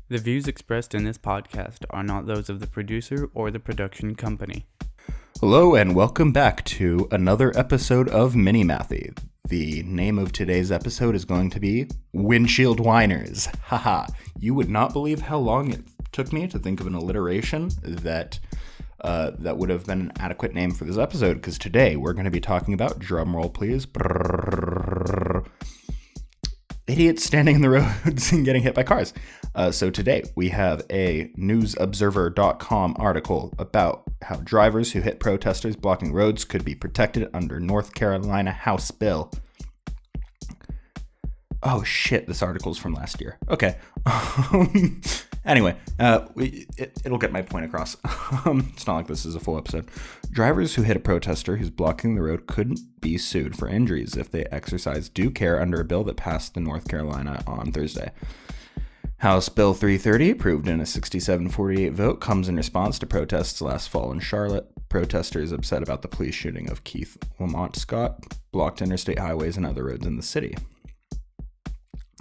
The views expressed in this podcast are not those of the producer or the production company. Hello and welcome back to another episode of Mini Mathe. The name of today's episode is going to be Windsheild Whiners. Haha, you would not believe how long it took me to think of an alliteration that would have been an adequate name for this episode, because today we're going to be talking about, drumroll please, idiots standing in the roads and getting hit by cars. So today we have a newsobserver.com article about how drivers who hit protesters blocking roads could be protected under North Carolina House bill. Oh shit, this article's from last year. Okay. Anyway, it'll get my point across. It's not like this is a full episode. Drivers who hit a protester who's blocking the road couldn't be sued for injuries if they exercise due care under a bill that passed in North Carolina on Thursday. House Bill 330, approved in a 67-48 vote, comes in response to protests last fall in Charlotte. Protesters upset about the police shooting of Keith Lamont Scott blocked interstate highways and other roads in the city.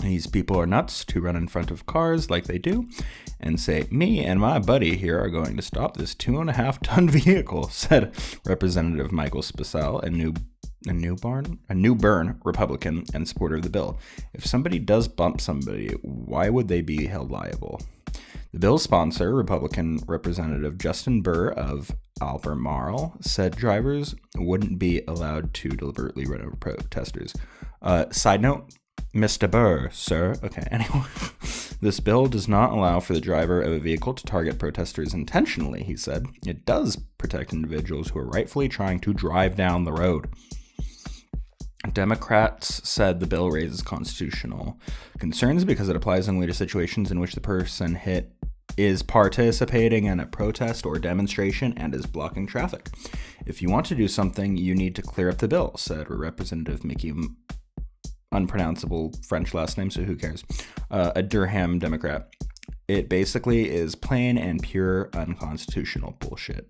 These people are nuts to run in front of cars like they do and say, "Me and my buddy here are going to stop this 2.5-ton vehicle," said Representative Michael Spacell, a New Bern Republican and supporter of the bill. If somebody does bump somebody, why would they be held liable? The bill's sponsor, Republican Representative Justin Burr of Albemarle, said drivers wouldn't be allowed to deliberately run over protesters. Side note, Mr. Burr, sir. Okay, anyway. This bill does not allow for the driver of a vehicle to target protesters intentionally, he said. It does protect individuals who are rightfully trying to drive down the road. Democrats said the bill raises constitutional concerns because it applies only to situations in which the person hit is participating in a protest or demonstration and is blocking traffic. If you want to do something, you need to clear up the bill, said Representative Mickey, unpronounceable French last name, so who cares, a Durham Democrat. It basically is plain and pure unconstitutional bullshit.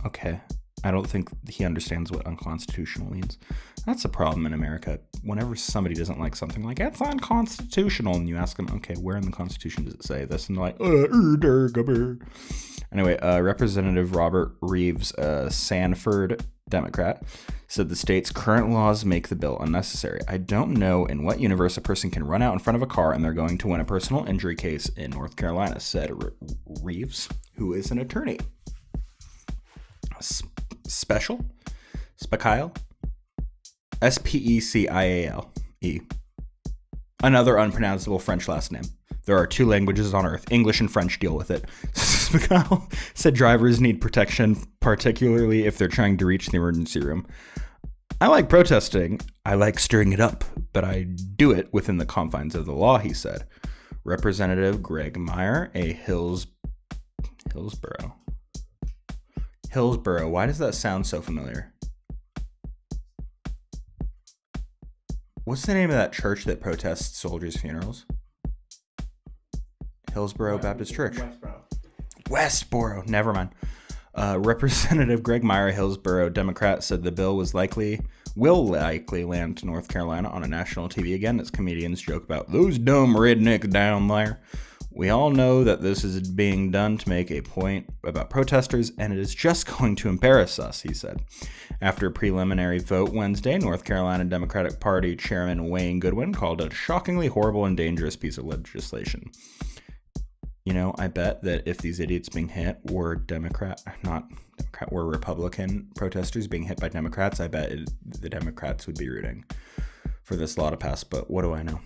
Okay. I don't think he understands what unconstitutional means. That's a problem in America. Whenever somebody doesn't like something, like, it's unconstitutional, and you ask them, okay, where in the Constitution does it say this? And they're like, Anyway, Representative Robert Reeves, Sanford Democrat, said the state's current laws make the bill unnecessary. I don't know in what universe a person can run out in front of a car and they're going to win a personal injury case in North Carolina, said Reeves, who is an attorney. Special? Speciale. Another unpronounceable French last name. There are 2 languages on earth. English and French, deal with it. Spacell said drivers need protection, particularly if they're trying to reach the emergency room. I like protesting. I like stirring it up, but I do it within the confines of the law, he said. Representative Greg Meyer, a Hillsborough. Why does that sound so familiar? What's the name of that church that protests soldiers' funerals? Hillsborough Baptist Church. Westboro. Never mind. Representative Greg Meyer, Hillsborough Democrat, said the bill will likely land to North Carolina on a national TV again as comedians joke about those dumb rednecks down there. We all know that this is being done to make a point about protesters, and it is just going to embarrass us, he said. After a preliminary vote Wednesday, North Carolina Democratic Party Chairman Wayne Goodwin called it a shockingly horrible and dangerous piece of legislation. You know, I bet that if these idiots being hit were were Republican protesters being hit by Democrats, I bet the Democrats would be rooting for this law to pass, but what do I know?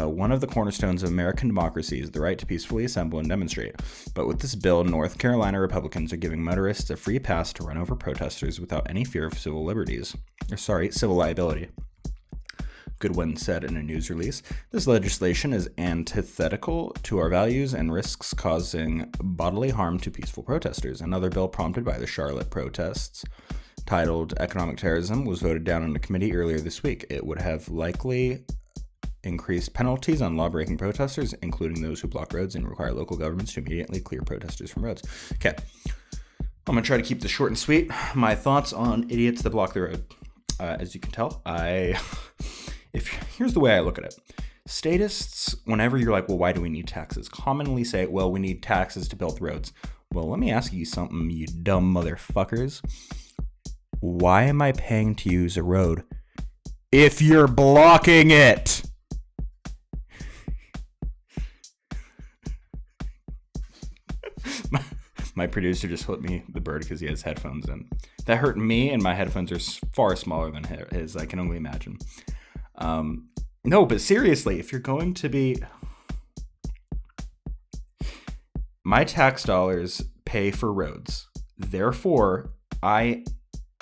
One of the cornerstones of American democracy is the right to peacefully assemble and demonstrate. But with this bill, North Carolina Republicans are giving motorists a free pass to run over protesters without any fear of civil liability. Goodwin said in a news release, "This legislation is antithetical to our values and risks causing bodily harm to peaceful protesters." Another bill prompted by the Charlotte protests, titled Economic Terrorism, was voted down in a committee earlier this week. It would have likely increased penalties on law-breaking protesters, including those who block roads, and require local governments to immediately clear protesters from roads. Okay, I'm going to try to keep this short and sweet. My thoughts on idiots that block the road. As you can tell, here's the way I look at it. Statists, whenever you're like, well, why do we need taxes? Commonly say, well, we need taxes to build roads. Well, let me ask you something, you dumb motherfuckers. Why am I paying to use a road if you're blocking it? My producer just flipped me the bird because he has headphones in. That hurt me, and my headphones are far smaller than his. I can only imagine. No, but seriously, if you're going to be... My tax dollars pay for roads. Therefore, I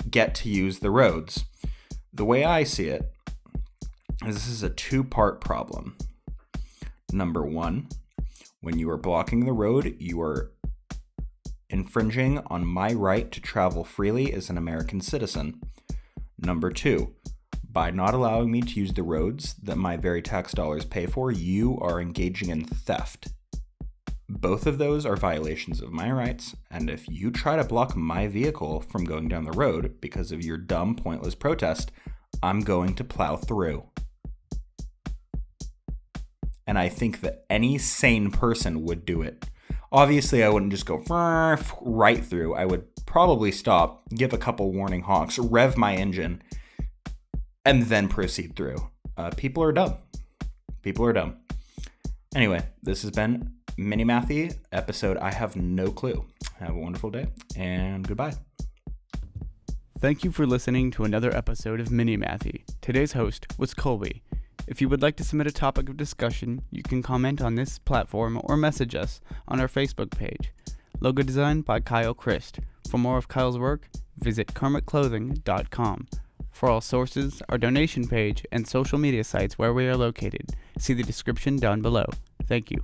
get to use the roads. The way I see it is this is a two-part problem. Number one, when you are blocking the road, you are infringing on my right to travel freely as an American citizen. Number two, by not allowing me to use the roads that my very tax dollars pay for, you are engaging in theft. Both of those are violations of my rights, and if you try to block my vehicle from going down the road because of your dumb, pointless protest, I'm going to plow through. And I think that any sane person would do it. Obviously, I wouldn't just go right through. I would probably stop, give a couple warning honks, rev my engine, and then proceed through. People are dumb. People are dumb. Anyway, this has been Mini Mathe episode I Have No Clue. Have a wonderful day, and goodbye. Thank you for listening to another episode of Mini Mathe. Today's host was Colby. If you would like to submit a topic of discussion, you can comment on this platform or message us on our Facebook page. Logo design by Kyle Christ. For more of Kyle's work, visit kermitclothing.com. For all sources, our donation page, and social media sites where we are located, see the description down below. Thank you.